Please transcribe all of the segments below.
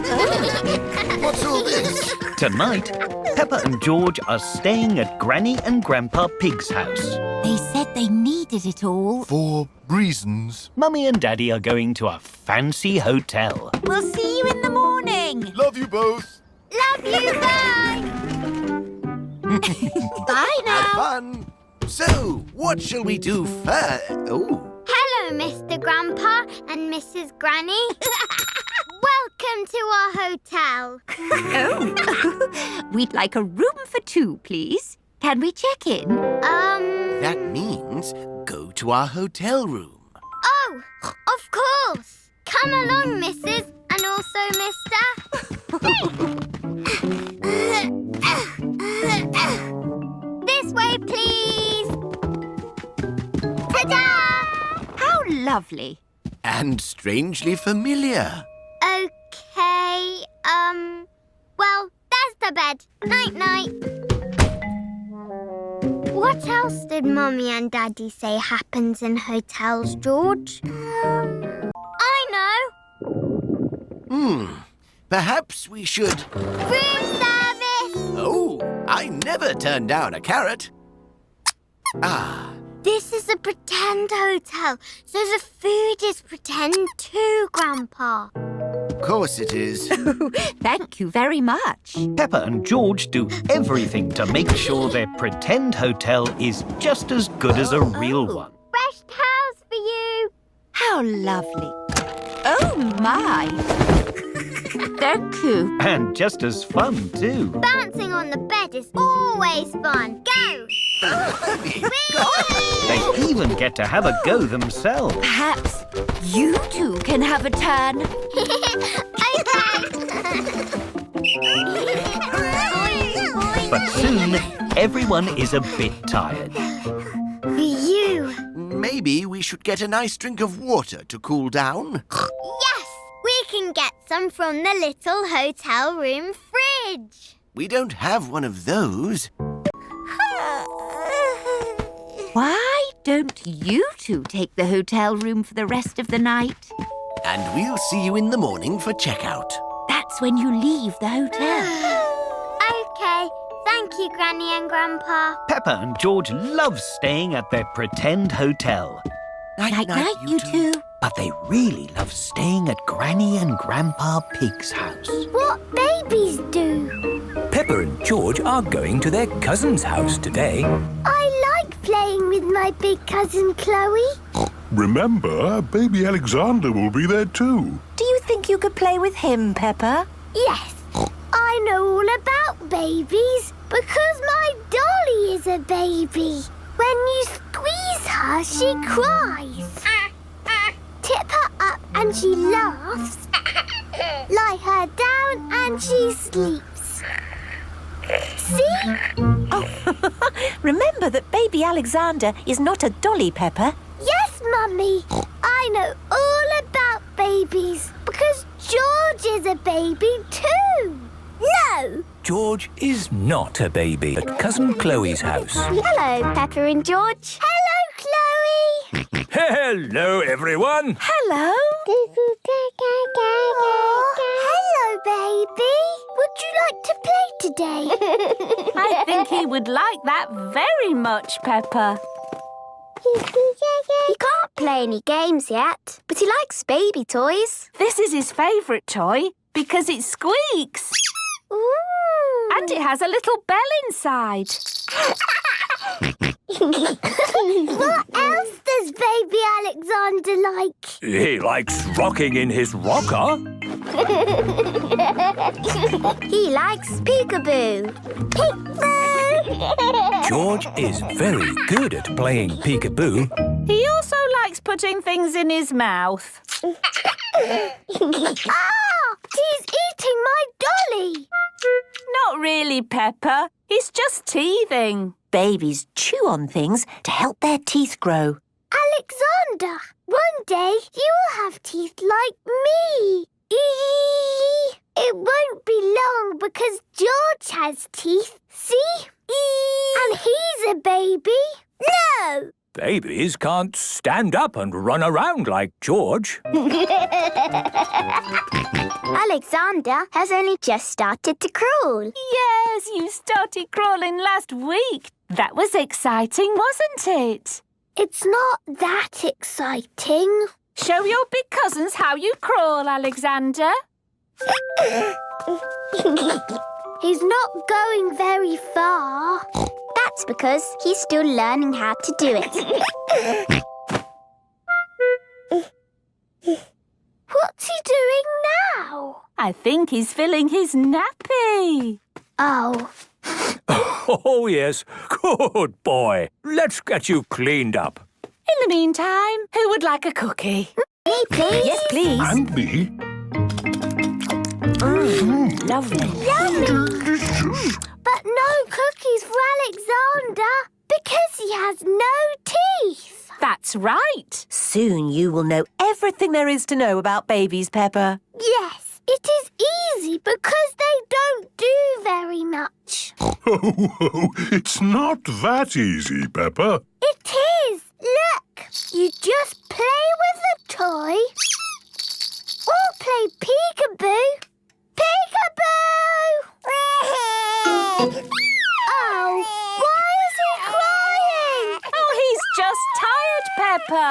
What's all this? Tonight, Peppa and George are staying at Granny and Grandpa Pig's house. They said they needed it all. For reasons. Mummy and Daddy are going to a fancy hotel. We'll see you in the morning. Love you both. Love you, bye. Bye now. Have fun. So, what shall we do first? Oh. Hello, Mr. Grandpa and Mrs. Granny. Welcome to our hotel. Oh, we'd like a room for two, please. Can we check in? That means go to our hotel room. Oh, of course. Come along, Mrs. and also Mr. This way, please. Ta-da! How lovely. And strangely familiar. Okay, well, there's the bed. Night-night. What else did Mummy and Daddy say happens in hotels, George? I know. Perhaps we should... Room service! Oh, I never turn down a carrot. Ah, This is a pretend hotel, so the food is pretend too, Grandpa. of course it is. Thank you very much. Peppa and George do everything to make sure their pretend hotel is just as good as a real one. Fresh towels for you. How lovely. Oh, my. Thank you. And just as fun, too. Bouncing on the bed is always fun. Go! They even get to have a go themselves. Perhaps you two can have a turn. But soon, everyone is a bit tired. You. Maybe we should get a nice drink of water to cool down. Yes, we can get some from the little hotel room fridge. We don't have one of those. Why don't you two take the hotel room for the rest of the night? And we'll see you in the morning for checkout. That's when you leave the hotel. Okay, thank you, Granny and Grandpa. Peppa and George love staying at their pretend hotel. Night-night, you two. But they really love staying at Granny and Grandpa Pig's house. What babies do? Peppa and George are going to their cousin's house today. I like playing with my big cousin Chloe. Remember, baby Alexander will be there too. Do you think you could play with him, Peppa? Yes, I know all about babies because my dolly is a baby. When you squeeze her, she cries. Tip her up and she laughs. Lie her down and she sleeps. See? Remember that baby Alexander is not a dolly, Peppa. Yes, Mummy. I know all about babies because George is a baby too. No. George is not a baby at Cousin Chloe's house. Hello, Peppa and George. Hello, Chloe. Hello, everyone. Hello. Hello, baby. Would you like to play today? I think he would like that very much, Peppa. He can't play any games yet, but he likes baby toys. This is his favourite toy because it squeaks. Ooh. And it has a little bell inside. What else does baby Alexander like? He likes rocking in his rocker. He likes peekaboo. Peekaboo! George is very good at playing peekaboo. He also likes putting things in his mouth. Ah! He's eating my dolly! Not really, Peppa. He's just teething. Babies chew on things to help their teeth grow. Alexander, one day you will have teeth like me. Eee! It won't be long because George has teeth. See? Eee! And he's a baby. No! Babies can't stand up and run around like George. Alexander has only just started to crawl. Yes, you started crawling last week. That was exciting, wasn't it? It's not that exciting. Show your big cousins how you crawl, Alexander. He's not going very far. That's because he's still learning how to do it. What's he doing now? I think he's filling his nappy. Oh. Oh, yes. Good boy. Let's get you cleaned up. In the meantime, who would like a cookie? Me, please. Yes, please. And me. Lovely. Delicious. But no cookies for Alexander because he has no teeth. That's right. Soon you will know everything there is to know about babies, Peppa. Yes, it is easy because they don't do very much. Oh, it's not that easy, Peppa. It is. Look, you just play with the toy or play peekaboo. Peekaboo! Oh, why is he crying? Oh, he's just tired, Peppa.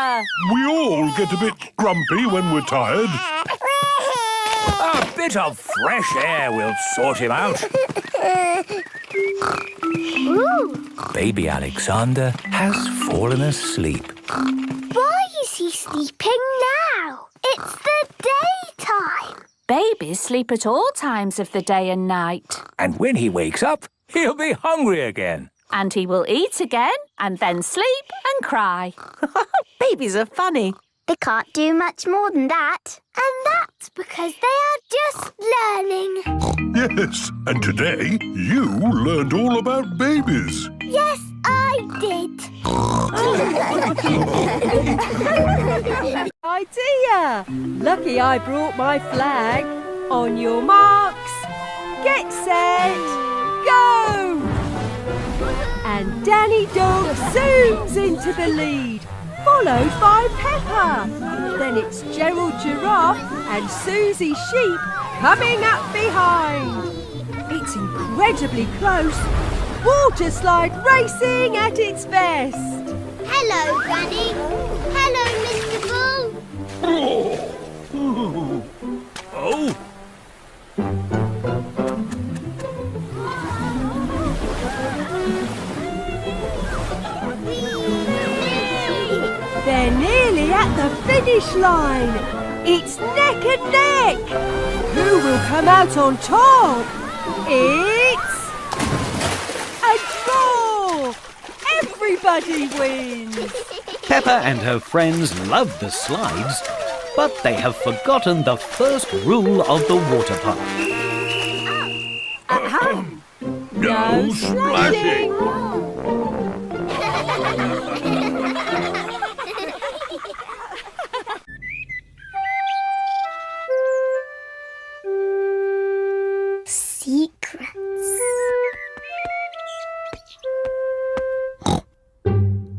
We all get a bit grumpy when we're tired. A bit of fresh air will sort him out. Ooh, Baby Alexander has fallen asleep. why is he sleeping now? It's the daytime. Babies sleep at all times of the day and night. And when he wakes up, he'll be hungry again. And he will eat again and then sleep and cry. Babies are funny. They can't do much more than that. And that's because they are just learning. Yes, and today you learned all about babies. Yes, I did. Idea! Lucky I brought my flag. On your marks, get set, go! And Danny Dog zooms into the lead, followed by Peppa. Then it's Gerald Giraffe and Susie Sheep coming up behind. It's incredibly close. Water slide racing at its best. Hello, Granny. Hello, Mr. Bull. Oh, They're nearly at the finish line. It's neck and neck. Who will come out on top? It's a draw. Everybody wins. Peppa and her friends love the slides, but they have forgotten the first rule of the water park. No splashing. Secrets.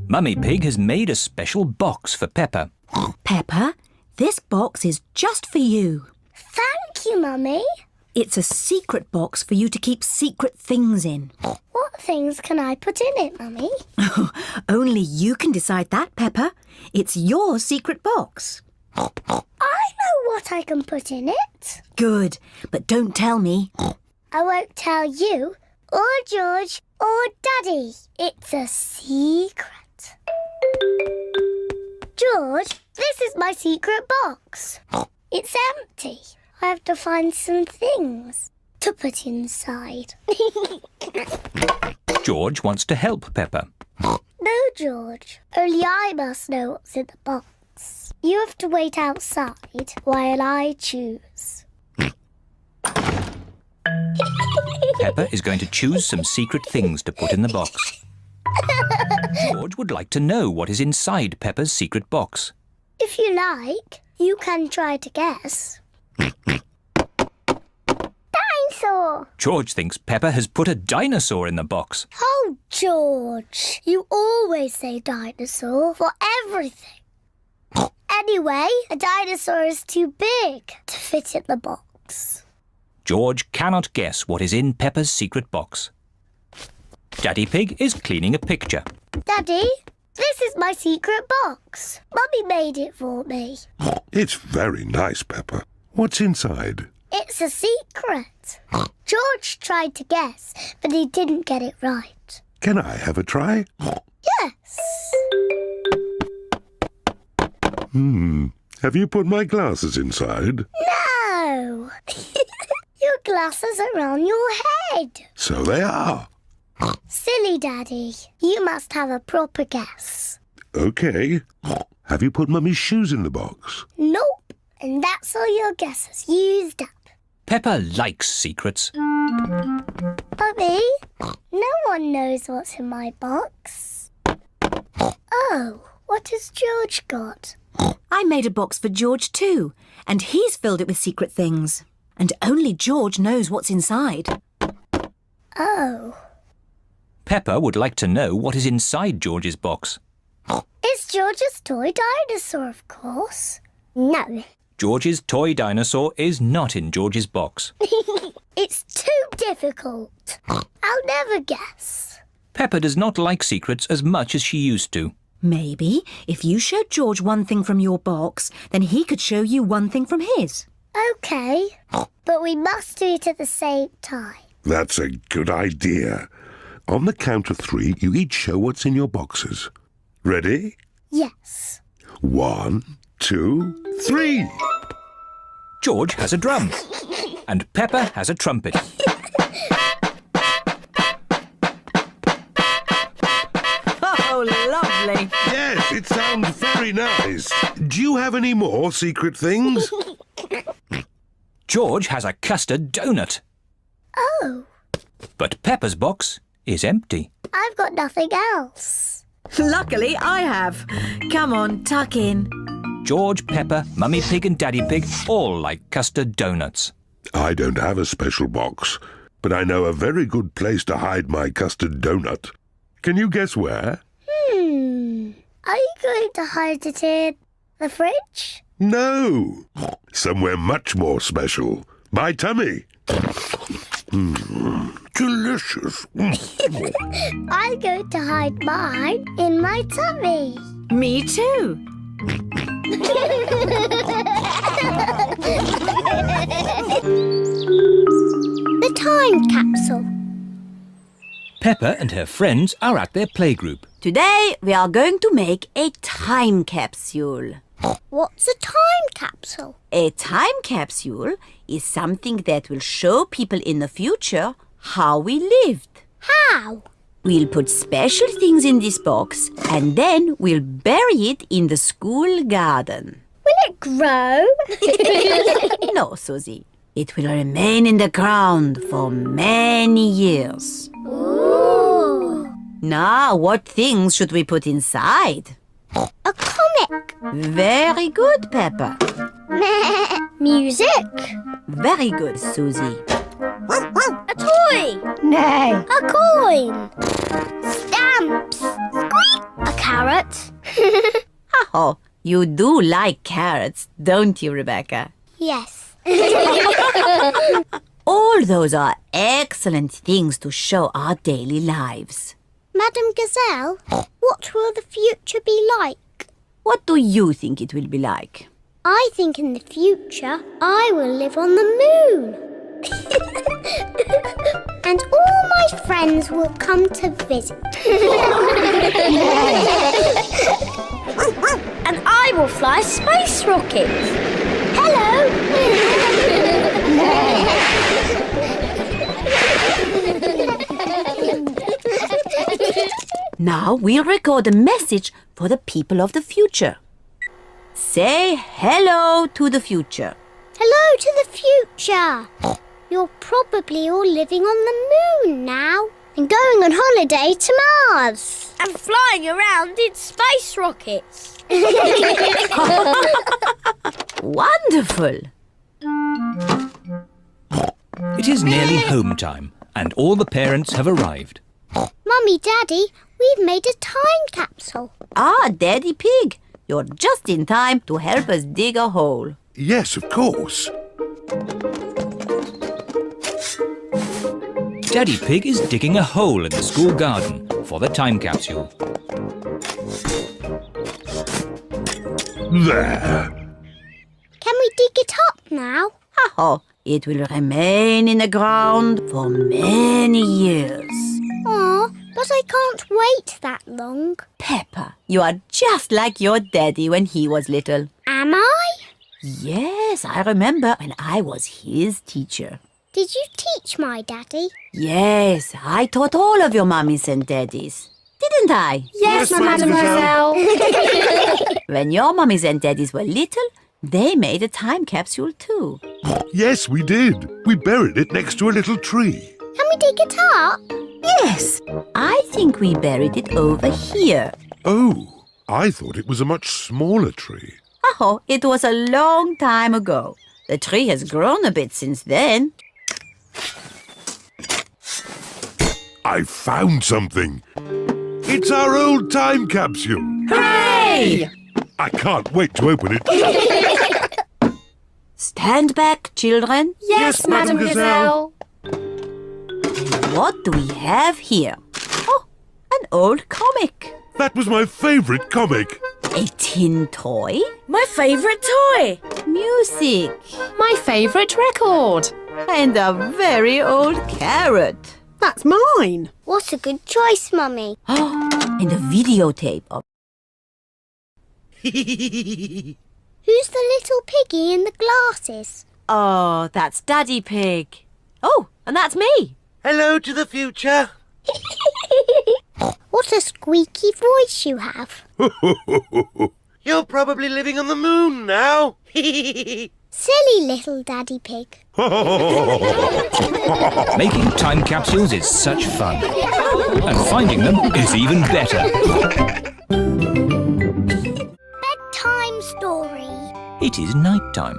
Mummy Pig has made a special box for Peppa. Peppa, this box is just for you. Thank you, Mummy. It's a secret box for you to keep secret things in. What things can I put in it, Mummy? Only you can decide that, Peppa. It's your secret box. I know what I can put in it. Good, but don't tell me. I won't tell you, or George, or Daddy. It's a secret. George, this is my secret box. It's empty. I have to find some things to put inside. George wants to help Peppa. No, George. Only I must know what's in the box. You have to wait outside while I choose. Peppa is going to choose some secret things to put in the box. George would like to know what is inside Peppa's secret box. If you like, you can try to guess. Thanks! dinosaur. George thinks Peppa has put a dinosaur in the box. Oh, George, you always say dinosaur for everything. Anyway, a dinosaur is too big to fit in the box. George cannot guess what is in Peppa's secret box. Daddy Pig is cleaning a picture. Daddy, this is my secret box. Mummy made it for me. It's very nice, Peppa. What's inside? It's a secret. George tried to guess, but he didn't get it right. Can I have a try? Yes. Have you put my glasses inside? No. Your glasses are on your head. So they are. Silly Daddy. You must have a proper guess. OK. Have you put Mummy's shoes in the box? Nope. And that's all your guesses used up. Peppa likes secrets. Mummy, no one knows what's in my box. Oh, what has George got? I made a box for George too, and he's filled it with secret things. And only George knows what's inside. Oh. Peppa would like to know what is inside George's box. It's George's toy dinosaur, of course. No. George's toy dinosaur is not in George's box. It's too difficult. I'll never guess. Peppa does not like secrets as much as she used to. Maybe if you showed George one thing from your box, then he could show you one thing from his. OK, but we must do it at the same time. That's a good idea. On the count of 3, you each show what's in your boxes. Ready? Yes. 1, 2, 3. George has a drum. And Peppa has a trumpet. Oh, lovely. Yes, it sounds very nice. Do you have any more secret things? George has a custard donut. Oh, But Peppa's box is empty. I've got nothing else. Luckily, I have. Come on, tuck in. George, Peppa, Mummy Pig and Daddy Pig all like custard donuts. I don't have a special box, but I know a very good place to hide my custard donut. Can you guess where? Are you going to hide it in the fridge? No. Somewhere much more special. My tummy. Delicious. I'm going to hide mine in my tummy. Me too. The time capsule. Peppa and her friends are at their playgroup. Today we are going to make a time capsule. What's a time capsule? A time capsule is something that will show people in the future how we lived. How? We'll put special things in this box and then we'll bury it in the school garden. Will it grow? No, Susie. It will remain in the ground for many years. Ooh. Now, what things should we put inside? A comic. Very good, Peppa. Music. Very good, Susie. A toy. No. A coin. Stamps. Squeak. A carrot. Oh, you do like carrots, don't you, Rebecca? Yes. All those are excellent things to show our daily lives. Madam Gazelle, what will the future be like? What do you think it will be like? I think in the future I will live on the moon. And all my friends will come to visit. And I will fly a space rocket. Hello. Now we'll record a message for the people of the future. Say hello to the future. Hello to the future. You're probably all living on the moon now and going on holiday to Mars. And flying around in space rockets. Wonderful. It is nearly home time, and all the parents have arrived. Mummy, Daddy, we've made a time capsule. Ah, Daddy Pig, you're just in time to help us dig a hole. Yes, of course. Daddy Pig is digging a hole in the school garden for the time capsule. There. Can we dig it up now? Oh, it will remain in the ground for many years. Aw, but I can't wait that long. Peppa, you are just like your daddy when he was little. Am I? Yes, I remember when I was his teacher. Did you teach my daddy? Yes, I taught all of your mummies and daddies. Didn't I? Yes, mademoiselle. When your mummies and daddies were little, they made a time capsule too. Yes, we did. We buried it next to a little tree. Can we dig it up? Yes, I think we buried it over here. Oh, I thought it was a much smaller tree. Oh, it was a long time ago. The tree has grown a bit since then. I found something. It's our old time capsule. Hooray! I can't wait to open it. Stand back, children. Yes, mademoiselle. What do we have here? Oh, an old comic. That was my favourite comic. A tin toy. My favourite toy. Music. My favourite record. And a very old carrot. That's mine. What a good choice, Mummy. And a videotape of... Who's the little piggy in the glasses? Oh, that's Daddy Pig. Oh, and that's me. Hello to the future. What a squeaky voice you have. You're probably living on the moon now. Silly little Daddy Pig. Making time capsules is such fun. And finding them is even better. Bedtime Story. It is night time.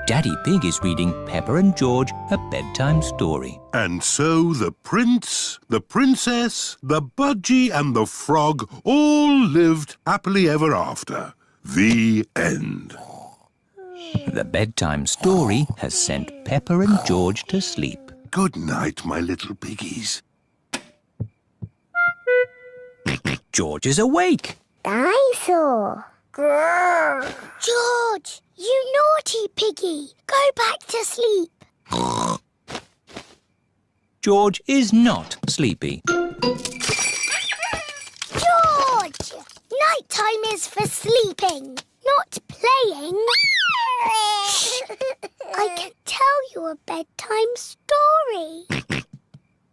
Daddy Pig is reading Peppa and George a bedtime story. And so the prince, the princess, the budgie and the frog all lived happily ever after. The end. The bedtime story has sent Peppa and George to sleep. Good night, my little piggies. George is awake. Dinosaur. Grrr. George, you naughty piggy. Go back to sleep. George is not sleepy. George! Nighttime is for sleeping, not playing. I can tell you a bedtime story.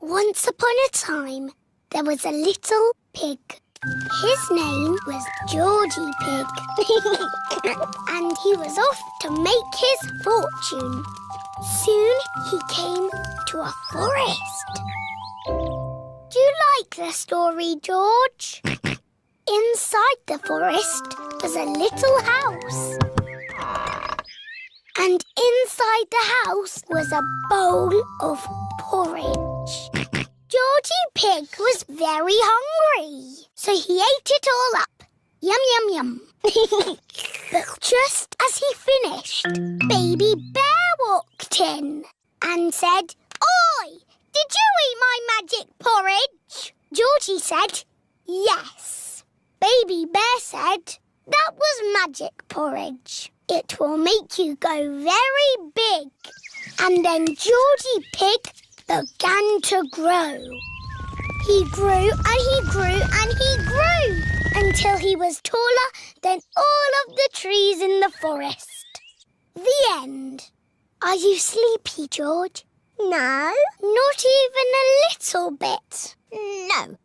Once upon a time, there was a little pig. His name was Georgie Pig. And he was off to make his fortune. Soon he came to a forest. Do you like the story, George? Inside the forest was a little house. And inside the house was a bowl of porridge. Georgie Pig was very hungry, so he ate it all up. Yum, yum, yum. But just as he finished, Baby Bear walked in and said, "Oi, did you eat my magic porridge?" Georgie said, "Yes." Baby Bear said, "That was magic porridge. It will make you go very big." And then Georgie Pig began to grow. He grew and he grew and he grew until he was taller than all of the trees in the forest. The end. Are you sleepy, George? No. Not even a little bit? No.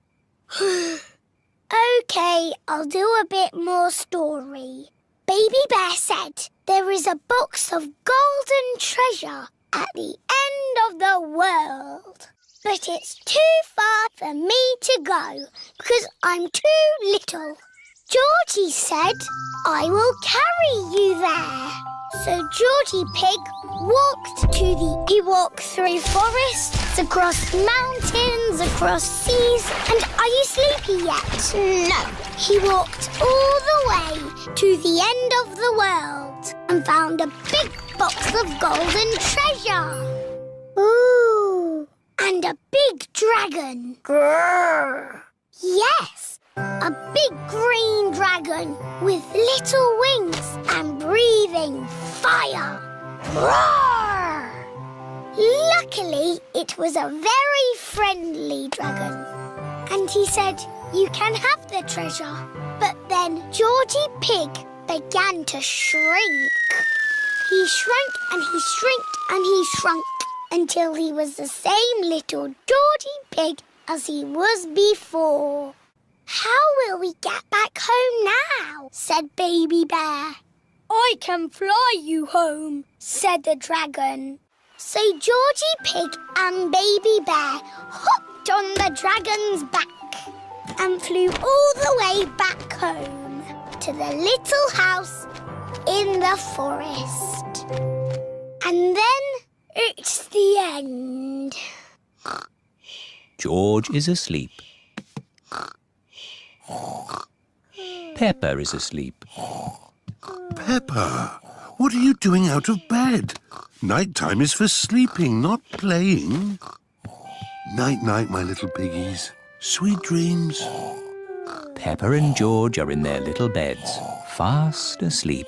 OK, I'll do a bit more story. Baby Bear said there is a box of golden treasure at the end of the world. But it's too far for me to go because I'm too little. Georgie said, I will carry you there. So Georgie Pig he walked through forests, across mountains, across seas. And are you sleepy yet? No. He walked all the way to the end of the world and found a big box of golden treasure. Ooh. And a big dragon. Grrr. Yes, a big green dragon with little wings and breathing fire. Roar! Luckily, it was a very friendly dragon. And he said, you can have the treasure. But then Georgie Pig began to shrink. He shrank and he shrinked and he shrunk until he was the same little Georgie Pig as he was before. How will we get back home now? Said Baby Bear. I can fly you home, said the dragon. So Georgie Pig and Baby Bear hopped on the dragon's back and flew all the way back home to the little house in the forest. And then it's the end. George is asleep. Peppa is asleep. Peppa, what are you doing out of bed? Night-time is for sleeping, not playing. Night-night, my little piggies. Sweet dreams. Peppa and George are in their little beds, fast asleep.